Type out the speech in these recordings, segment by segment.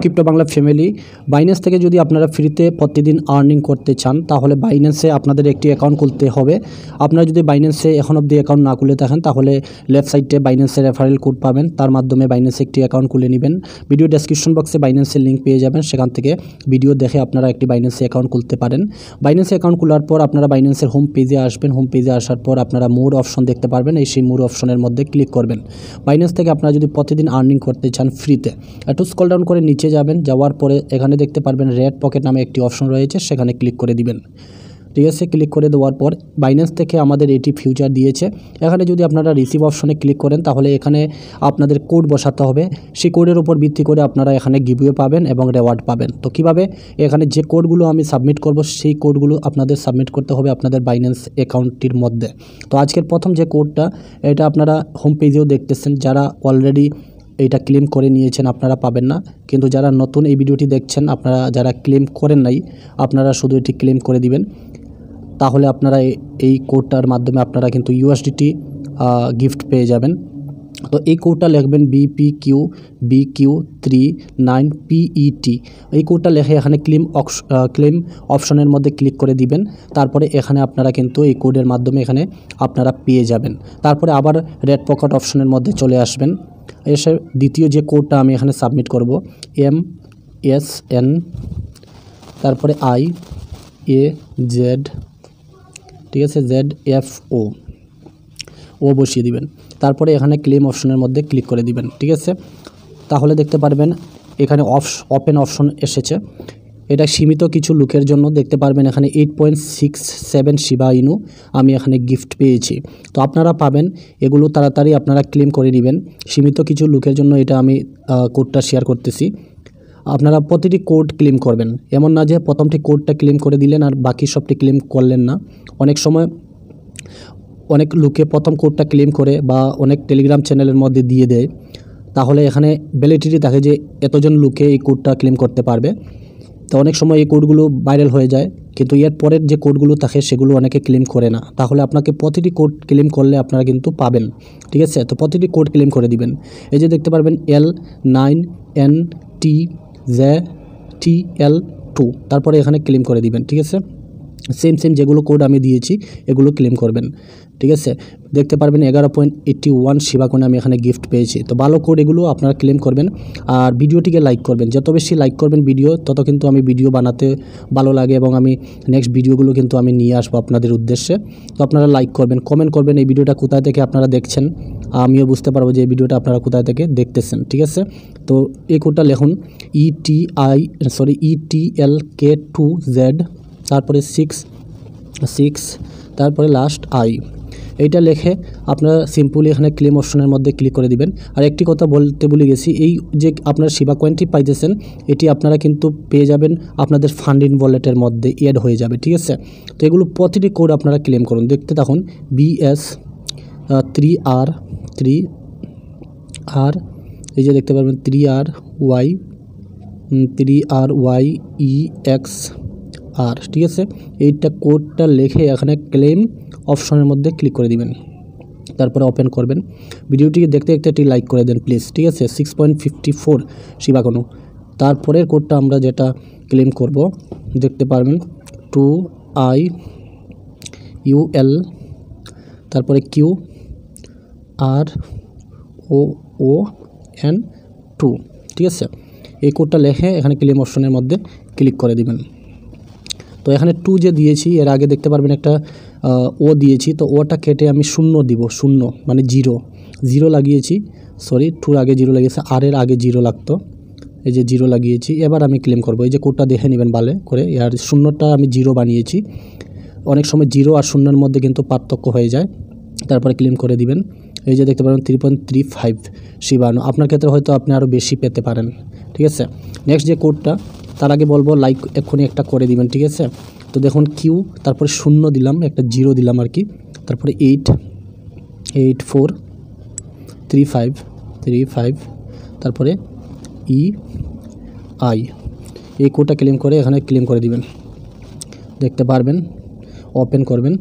Crypto Bangla family, Binance থেকে যদি আপনারা ফ্রিতে প্রতিদিন আর্নিং করতে চান তাহলে বাইন্যান্সে আপনাদের একটি অ্যাকাউন্ট খুলতে হবে। আপনারা যদি বাইন্যান্সে এখন অবধি অ্যাকাউন্ট না খুলে থাকেন তাহলে লেফট সাইডে বাইন্যান্সের রেফারেল কোড পাবেন, তার মাধ্যমে বাইন্যান্সে একটি অ্যাকাউন্ট খুলে নেবেন। ভিডিও ডেসক্রিপশন বক্সে বাইন্যান্সের লিঙ্ক পেয়ে যাবেন, সেখান থেকে ভিডিও দেখে আপনারা একটি বাইন্যান্সে অ্যাকাউন্ট খুলতে পারেন। বাইন্যান্সে অ্যাকাউন্ট খোলার পর আপনারা বাইন্যান্সের হোম পেজে আসবেন। হোম পেজে আসার পর আপনারা মোর অপশন দেখতে পারবেন, সেই মোর অপশনের মধ্যে ক্লিক করবেন। বাইন্যান্স থেকে আপনারা যদি প্রতিদিন আর্নিং করতে চান ফ্রিতে, একটু স্ক্রল ডাউন করে নিচে যাবেন, যাওয়ার পরে এখানে দেখতে পারবেন রেড পকেট নামে একটি অপশন রয়েছে, সেখানে ক্লিক করে দিবেন। ঠিক আছে, ক্লিক করে দেওয়ার পর বাইন্যান্স থেকে আমাদের এটি ফিউচার দিয়েছে। এখানে যদি আপনারা রিসিভ অপশনে ক্লিক করেন তাহলে এখানে আপনাদের কোড বসাতে হবে। সেই কোডের উপর ভিত্তি করে আপনারা এখানে গিভওয়ে পাবেন এবং রেওয়ার্ড পাবেন। তো কীভাবে, এখানে যে কোডগুলো আমি সাবমিট করব সেই কোডগুলো আপনাদের সাবমিট করতে হবে আপনাদের বাইন্যান্স অ্যাকাউন্টটির মধ্যে। তো আজকের প্রথম যে কোডটা, এটা আপনারা হোম পেজেও দেখতেছেন। যারা অলরেডি এইটা ক্লেম করে নিয়েছেন আপনারা পাবেন না, কিন্তু যারা নতুন এই ভিডিওটি দেখছেন, আপনারা যারা ক্লেম করেন নাই আপনারা শুধু এটি ক্লেম করে দিবেন। তাহলে আপনারা এই কোডটার মাধ্যমে আপনারা কিন্তু ইউএসডিটি গিফট পেয়ে যাবেন। তো এই কোডটা লিখবেন BPQBQ39PET। এই কোডটা লিখে এখানে ক্লেম অপশনের মধ্যে ক্লিক করে দিবেন। তারপরে এখানে আপনারা কিন্তু এই কোডের মাধ্যমে এখানে আপনারা পেয়ে যাবেন। তারপরে আবার রেড পকেট অপশনের মধ্যে চলে আসবেন। এসে দ্বিতীয় যে কোডটা আমি এখানে সাবমিট করব, MSN তারপরে IAZ, ঠিক আছে, ZFO বসিয়ে দিবেন। তারপরে এখানে ক্লেম অপশনের মধ্যে ক্লিক করে দিবেন। ঠিক আছে, তাহলে দেখতে পারবেন এখানে ওপেন অপশন এসেছে। এটা সীমিত কিছু লোকের জন্য। দেখতে পারবেন এখানে 8.67 শিবা ইনু আমি এখানে গিফট পেয়েছি। তো আপনারা পাবেন, এগুলো তাড়াতাড়ি আপনারা ক্লেম করে নেবেন। সীমিত কিছু লোকের জন্য এটা আমি কোডটা শেয়ার করতেছি। আপনারা প্রতিটি কোড ক্লেম করবেন, এমন না যে প্রথমটি কোডটা ক্লেম করে দিলেন আর বাকি সবটি ক্লেম করলেন না। অনেক সময় অনেক লোকে প্রথম কোডটা ক্লেম করে বা অনেক টেলিগ্রাম চ্যানেলের মধ্যে দিয়ে দেয়, তাহলে এখানে ভ্যালিডিটি থাকে যে এতজন লোকে এই কোডটা ক্লেম করতে পারবে। তো অনেক সময় এই কোডগুলো ভাইরাল হয়ে যায়, কিন্তু এর পরের যে কোডগুলো থাকে সেগুলো অনেকে ক্লেম করে না। তাহলে আপনাকে প্রতিটি কোড ক্লেম করলে আপনারা কিন্তু পাবেন। ঠিক আছে, তো প্রতিটি কোড ক্লেম করে দিবেন। এই যে দেখতে পারবেন L9NTZTL2, তারপরে এখানে ক্লেম করে দিবেন। ঠিক আছে, সেম যেগুলো কোড আমি দিয়েছি এগুলো ক্লেম করবেন। ঠিক আছে, দেখতে পারবেন 11.81 শিবা কোণে আমি এখানে গিফট পেয়েছি। তো ভালো কোড, এগুলো আপনারা ক্লেম করবেন। আর ভিডিওটিকে লাইক করবেন, যত বেশি লাইক করবেন ভিডিও, তত কিন্তু আমি ভিডিও বানাতে ভালো লাগে এবং আমি নেক্সট ভিডিওগুলো কিন্তু আমি নিয়ে আসবো আপনাদের উদ্দেশ্যে। তো আপনারা লাইক করবেন, কমেন্ট করবেন এই ভিডিওটা কোথায় থেকে আপনারা দেখছেন, আমিও বুঝতে পারবো যে এই ভিডিওটা আপনারা কোথায় থেকে দেখতেছেন। ঠিক আছে, তো এই কোডটা লিখুন ETLK2Z, তারপরে 6 তারপরে লাস্ট I। এইটা লিখে আপনারা সিম্পলি এখানে ক্লেম অপশনের মধ্যে ক্লিক করে দিবেন। আর একটি কথা বলতে ভুলে গেছি, এই যে আপনারা শিবা কয়েনটি পাইতেছেন এটি আপনারা কিন্তু পেয়ে যাবেন আপনাদের ফান্ড ইন ওয়ালেটের মধ্যে অ্যাড হয়ে যাবে। ঠিক আছে, তো এগুলো প্রতিটি কোড আপনারা ক্লেম করুন। দেখতে থাকুন BS 3R, এই যে দেখতে পারবেন 3RYEXR। ঠিক আছে, এইটা কোডটা লিখে এখানে ক্লেম অপশনের মধ্যে ক্লিক করে দিবেন, তারপরে ওপেন করবেন। ভিডিওটিকে দেখতে একটি লাইক করে দেন প্লিজ। ঠিক আছে, 6.54 শিবা কোণু। তারপরের কোডটা আমরা যেটা ক্লেম করব, দেখতে পারবেন 2IUL, তারপরে QROON2। ঠিক আছে, এই কোডটা লিখে এখানে ক্লেম অপশনের মধ্যে ক্লিক করে দিবেন। তো এখানে 2 যে দিয়েছি, এর আগে দেখতে পারবেন একটা ও দিয়েছি, তো ওটা কেটে আমি 0 দিব, 0 মানে 0 লাগিয়েছি। সরি, 2 আগে 0 লাগিয়েছে, আর এর আগে 0 লাগতো, এই যে 0 লাগিয়েছি। এবার আমি ক্লেম করব। এই যে কোডটা দেখে নেবেন ভালো করে, আর 0টা আমি 0 বানিয়েছি। অনেক সময় 0 আর 0-এর মধ্যে কিন্তু পার্থক্য হয়ে যায়। তারপরে ক্লেম করে দিবেন। এই যে দেখতে পারেন 3.35 শিবাণু। আপনার ক্ষেত্রে হয়তো আপনি আরও বেশি পেতে পারেন। ঠিক আছে, নেক্সট যে কোডটা, তার আগে বলবো লাইক এক্ষুনি একটা করে দিবেন। ঠিক আছে, তো দেখুন কিউ, তারপরে 0 দিলাম, একটা 0 দিলাম আর কি, তারপরে 88435, তারপরে EI। এই কোডটা ক্লেম করে এখানে ক্লেম করে দিবেন। দেখতে পারবেন, ওপেন করবেন,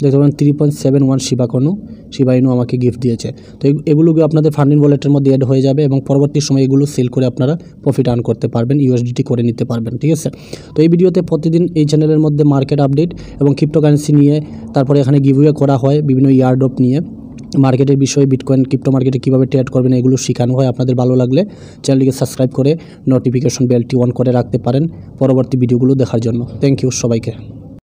দেখতে পাবেন 3.71 শিবা কোণু। শিবা ইনু আমাকে গিফট দিয়েছে। তো এগুলোকে আপনাদের ফান্ডিং ওয়ালেটের মধ্যে অ্যাড হয়ে যাবে এবং পরবর্তী সময় এগুলো সেল করে আপনারা প্রফিট আর্ন করতে পারবেন, ইউএসডিটি করে নিতে পারবেন, ঠিক আছে। তো এই ভিডিওতে প্রতিদিন এই চ্যানেলের মধ্যে মার্কেট আপডেট এবং ক্রিপ্টোকারেন্সি নিয়ে, তারপরে এখানে গিভওয়ে করা হয় বিভিন্ন ইয়ারড্রপ নিয়ে, মার্কেটের বিষয়ে, বিটকয়েন ক্রিপ্টো মার্কেটে কীভাবে ট্রেড করবেন এগুলো শেখানো হয়। আপনাদের ভালো লাগলে চ্যানেলটিকে সাবস্ক্রাইব করে নোটিফিকেশন বেলটি অন করে রাখতে পারেন পরবর্তী ভিডিওগুলো দেখার জন্য। থ্যাংক ইউ সবাইকে।